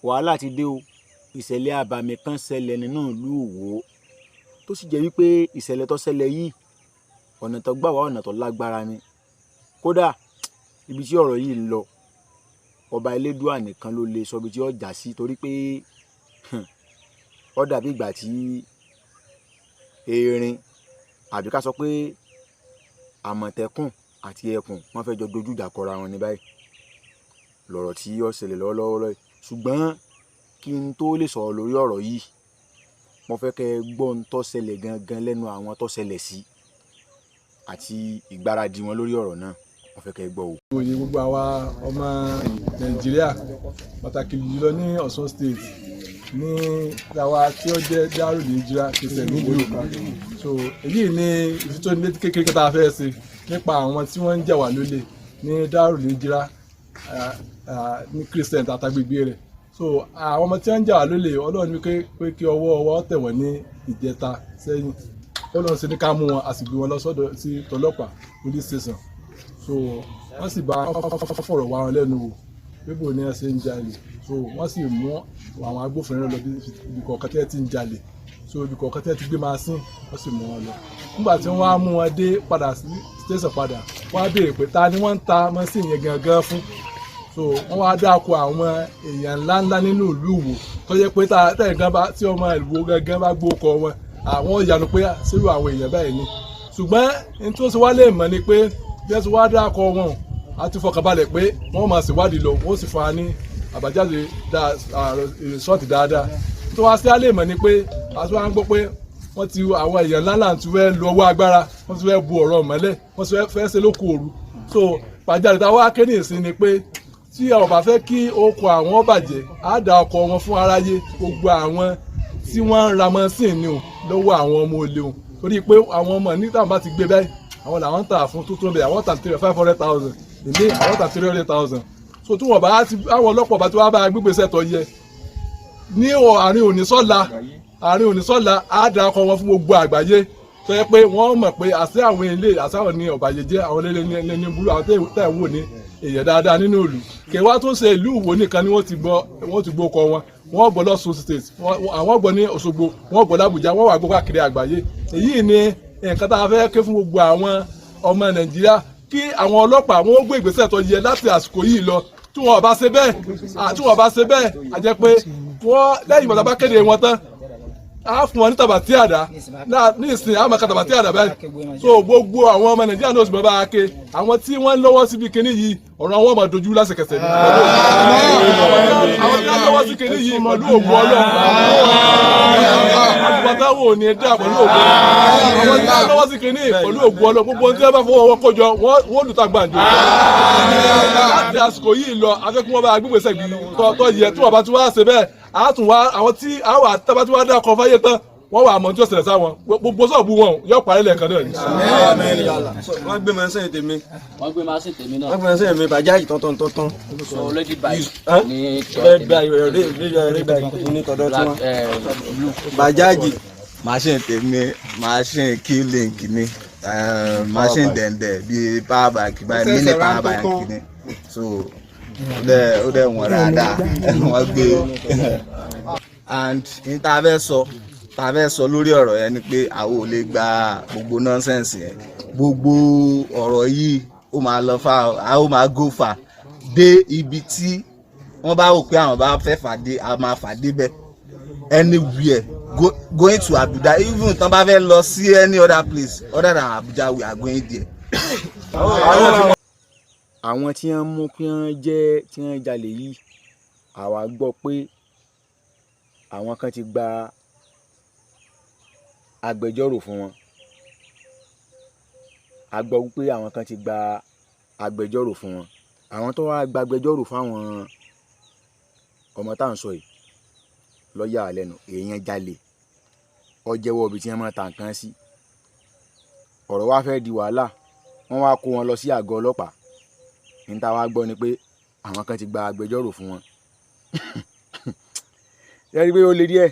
wàhálà ti dé o. Ìṣẹ̀lẹ̀ àbàmì kan ṣẹlẹ̀ nínú ìlú Òwò tó sì jẹ́ wípé ìṣẹ̀lẹ̀ tó ṣẹlẹ̀ yìí ọ̀nà tó gbà wá ọ̀nà tó lágbára ni. Kódà ibi tí ọ̀rọ̀ yìí ń lọ ọba Elédùà nìkan ló lè sọ ibi tí ó já sí, torí pé ó dàbí ìgbà tí erin àbí ká sọ pé àmọ̀tẹ́kùn àti ẹkùn wọ́n fẹ́ jọ dojú ìjà kọra wọn ní báyìí lọ̀rọ̀ tí ó ṣẹlẹ̀ lọ́wọ́lọ́wọ́. Ṣùgbọ́n kí n tó lè sọ̀rọ̀ lórí ọ̀rọ̀ yìí, mo fẹ́ kẹ́ ẹ gbọ́ ohun tó ṣẹlẹ̀ gangan lẹ́nu àwọn tó ṣẹlẹ̀ sí àti ìgbáradì wọn lórí ọ̀rọ̀ náà. Mo fẹ́ kẹ́ ẹ gbọ́ o. Òye gbogbo àwa ọmọ Nàìjíríà pàtàkì jùlọ ní Ọ̀ṣun state ní àwa tí ó jẹ́ Darul Hijrah kìsẹ̀ nílùú. So èyí ni ìfitónilétí kékeré kan tá a fẹ́ ṣe nípa àwọn tí wọ́n ń jà wá lólè ní Darul Hijrah ní Christian àtàgbègbè rẹ̀. So àwọn ọmọ tí wọ́n ń jà wá lólè, Ọlọ́run ní pé kí ọwọ́ wa tẹ̀ wọ́n ní ìjẹta sẹ́yìn. Ọlọ́run ṣe ní ká mú wọn, a sì gbé wọn lọ sọ́dọ̀ sí tọlọ́pàá police station. So wọ́n sì bá fọ̀rọ̀ wá wọn lẹ́nu wò pé bò ní ẹ ṣe ń jalè. So wọ́n sì mú àwọn agbófinró lọ ibi kọ̀ọ̀kan tẹ́ ti ń jalè. So ibi kọ̀ọ̀kan tẹ́ ti gbé machine, wọ́n sì mú wọn lọ. Nígbà tí wọ́n á mú wọn dé padà sí station padà, wọ́n á béèrè pé ta ni wọ́n ń ta machine yẹn gangan fún. So wọ́n wá dáko àwọn èèyàn ńláńlá nínú ìlú Ìwó tó yẹ pé tí ọmọ Ìwó gangan bá gbókọ wọn, àwọn ìyanu pé sírù àwọn èèyàn báyìí ni. Ṣùgbọ́n ní tó ṣe wá lè mọ̀ ni pé bí wọ́n ti wá dáko wọn, a ti fọkànbalẹ̀ pé wọ́n máa ṣèwádìí lọ, wọ́n sì fún wa ní àbájáde rìsọ́ọ̀tì dáadáa. Tó wá sí alẹ́ mọ̀ ni pé a ti wá ń gbọ́ pé wọ́n ti àwọn èèyàn ńláńlá ti fẹ́ lu ọwọ́ agbára, wọ́n ti fẹ́ bu ọ̀rọ̀ mọ́lẹ̀, wọ́n ti fẹ́ ṣe lóko òru. So pàjáde táwa kéde ìsìn ni pé tí a ò bá fẹ́ kí oko àwọn bàjẹ́, á dá ọkọ̀ wọn fún aráyé, gbogbo àwọn tí wọ́n ń ra mọ́sìn ni o lọ́wọ́ àwọn ọmọ olè o, torí pé àwọn ọmọ ní táwọn bá ti gbé báyìí àwọn làwọn ń tà fún tuntun bẹ́ẹ̀, àwọn tà 500,000 èmi àwọn tà 300,000. So tí wọ́n bá ti àwọn ọlọ́pàá bá ti wá bá gbígbèsè tó yẹ ní àárín òní sọ́la á dá ọkọ̀ wọn fún gbogbo àgbáyé, tó yẹ pé wọ́n mọ̀ pé àṣẹ àwọn ilé àṣàwọn ní ọ̀bàyéjẹ́ àwọn lẹ́ni burú àwọn tẹ̀ wò ní èèyàn dáadáa nínú ìlú. Kẹwàá tó ṣe ìlú Ìwó nìkan ni wọ́n ti gbọ́ ọkọ̀ wọn, wọ́n gbọ́ lọ́sùn state, àwọn gbọ́ ní Òṣogbo, wọ́n gbọ́ l'Àbújá, wọ́n wà gbọ́ káàkiri àgbáyé. Èyí ni nǹkan tá a fẹ́ ké fún gbogbo àwọn ọmọ Nàìjíríà, kí àwọn ọlọ́pàá wọn ó gbé ìgbésẹ̀ tó yẹ láti àsìkò yìí lọ. Tí wọ́n bá ṣe bẹ́ẹ̀ a jẹ́ pé wọ́n lẹ́yìn ìgbà tá a bá kéde wọn tán, a fún wọn ní tàbátì àdá ní ìsìn àmọ́ ká tàbátì àdá báyìí. So gbogbo àwọn ọmọ Nàìjíríà náà sì bọ́ bá a ké, àwọn tí wọ́n ń lọ́wọ́ síbi kinní yìí ọ̀rọ̀ àwọn ọmọ dojú lásìkẹsẹ̀ ni. Àwọn tí wọ́n lọ́wọ́ sí kinní yìí pẹ̀lú ògùn Ọlọ́run, àdùbọ̀táwò ò ní dá pẹ̀lú ògùn Ọlọ́run. Àwọn tí wọ́n lọ́wọ́ sí kinní pẹ̀lú ògùn Ọlọ́run, gbogbo ohun tí wọ́n bá fọwọ́ wọn kó jọ wọ́n lù tá gbàǹjo. Láti àsìkò yìí lọ afẹ́kún wọn bá gbígbèsè gidi tó yẹ, tí wọ́n bá ti wá ṣe bẹ́ẹ̀ àtún wá àwọn tí àwọn àtàbà tí wọ́n dá ọkọ̀ fáyé tán wọ́n wà àmọ́ tí ó ṣẹlẹ̀ sáwọn gbogbo sọ́ọ̀bù wọn yóò parí lẹ́ẹ̀kan náà ni. Wọ́n gbé machine tèmi. Wọ́n gbé machine tèmi náà. Wọ́n gbé machine mi bàjáàjì tọ̀tàn. So lady bike ní ní tọ̀dọ̀ tí wọ́n. Bàjáàjì machine tèmi, machine Q-Link ni, machine dẹ̀ndẹ̀ bíi power bank báyìí, mini power bank ni. So ó dẹ̀ wọ́n dáadáa wọ́n gbé. And ní tá a fẹ́ sọ lórí ọ̀rọ̀ yẹn ni pé àwọn ò lè gba gbogbo nọ́nsẹ̀nsì yẹn. Gbogbo ọ̀rọ̀ yìí ó máa lọ fà, ó máa go far dé ibi tí wọ́n bá rò pé àwọn bá fẹ́ fàdé, a máa fàdé bẹ́ẹ̀ anywhere going to Abuja, even tán bá fẹ́ lọ sí any other place other than Abuja, we are going there. Àwọn tí wọ́n mú kí wọ́n jalè yìí, àwa gbọ́ pé àwọn kan ti gba agbẹjọ́rò fún wọn. A gbọ́ pé àwọn kan ti gba agbẹjọ́rò fún wọn. Àwọn tó wá gba agbẹjọ́rò fáwọn ọmọ tá à ń sọ yìí ló yà wá lẹ́nu. Èèyàn jalè, ó jẹ́wọ́ ibi tí wọ́n máa ta nǹkan sí. Ọ̀rọ̀ wá fẹ́ di wàhálà, wọ́n wá kó wọn lọ sí àgọ́ ọlọ́pàá. Ní ta wá gbọ́ ni pé àwọn kan ti gba agbẹjọ́rò fún wọn. Ẹ rí pé ó le díẹ̀.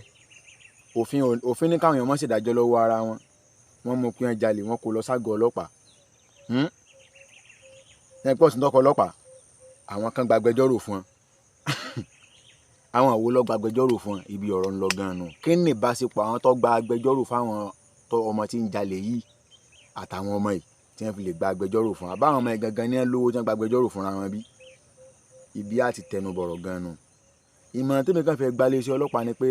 Òfin ní káwọn èèyàn má ṣèdájọ́ lọ́wọ́ ara wọn. Wọ́n mú kí wọ́n jalè, wọ́n kó lọ ságọ́ ọlọ́pàá. Ẹ pọ̀ sí tọkọ ọlọ́pàá, àwọn kan gba agbẹjọ́rò fún wọn. àwọn àwo lọ gba agbẹjọ́rò fún ibi ọ̀rọ̀ ń lọ gan-an nù. Kí ni ìbáṣepọ̀ àwọn tó gba agbẹjọ́rò fáwọn ọmọ tí ń jalè yìí àtàwọn ọmọ yìí tí wọ́n fi lè gba agbẹjọ́rò fún àbáwọn ọmọ yìí gangan ní lówó tí wọ́n gba agbẹjọ́rò fúnra wọn bí ibi àti tẹnu bọ̀rọ̀ gan-an nù. Ìmọ̀ràn tèmi kàn fẹ́ gba iléeṣẹ́ ọlọ́pàá ni pé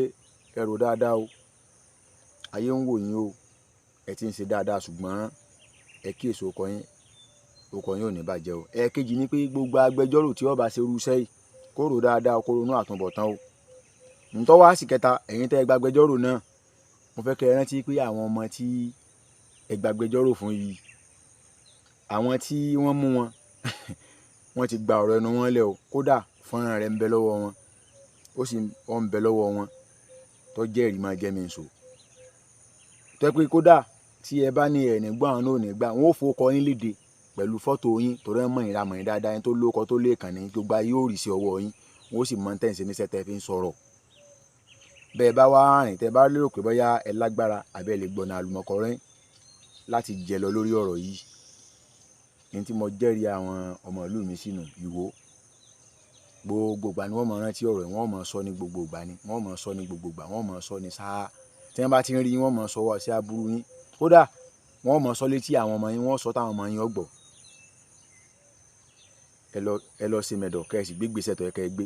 ẹ rò dáadáa o, ayé ń wò yín o, ẹ ti ń ṣe dáadáa ṣùgbọ́n ẹ kíyèsí ọkọ yín ò ní bàjẹ́ o. Ẹ̀ẹ̀kejì ni pé gbogbo agbẹjọ́rò tí ó bá ṣe irú iṣẹ́ yìí kó rò dáadáa kó ronú àtúnbọ̀tán o. ǹtọ́ wá sí kẹta ẹ̀yin tẹ́ ẹ gba agbẹjọ́rò náà mo fẹ́ kẹ́ ẹ rántí pé àwọn ọmọ tí ẹ gba agbẹjọ́rò fún yìí àwọn tí wọ́n mú wọn wọ́n ti gba ọ̀rọ̀ ẹnu wọn lẹ̀ o, kódà fọ́nrán rẹ̀ ń bẹ lọ́wọ́ wọn ó sì ń bẹ lọ́wọ́ wọn tó jẹ́rìí máa jẹ́ mi ń so. tẹ́ pé kódà tí ẹ bá ní ẹ̀ nígbà àwọn náà nígbà wọn ò fowókọ yín léde pẹ̀lú fọ́tò yín torí ẹ̀ mọ̀ ìra mọ̀ yín dáadáa yín tó lóko tó lè kàn ní gbogbo ayé ò rí sí ọwọ́ yín wọn ó sì mọ tẹ̀sí níṣẹ́ tẹ́ fi ń sọ̀rọ̀. bẹ́ẹ̀ bá wá rìn tẹ́ bá lérò pé bóyá ẹ lágbára àbí ẹ lè gbọ̀nà àlùmọ̀kọ́rẹ́ láti jẹ lọ lórí ọ̀rọ̀ yìí ní tí mo jẹ́rìí àwọn ọmọ ìlú mi sínú Ìwó gbogbo ìgbà ni wọ́n mọ̀ rántí ọ̀rọ̀ wọ́n mọ̀ sọ ní gbogbo ìgbà ni wọ́n mọ̀ sọ ní gbogbo ìgbà wọ́n mọ̀ sọ ní sáà tí wọ́n bá ti ń rí wọ́n mọ̀ sọ wá sí aburú yín kódà wọ́n mọ̀ sọ létí àwọn ọmọ yín wọ́n sọ táwọn ọmọ yín ọgbọ̀ ẹ lọ ṣe mẹ̀dọ̀ kẹ́ ẹ sì gbé gbèsè tó yẹ kẹ́ ẹ gbé.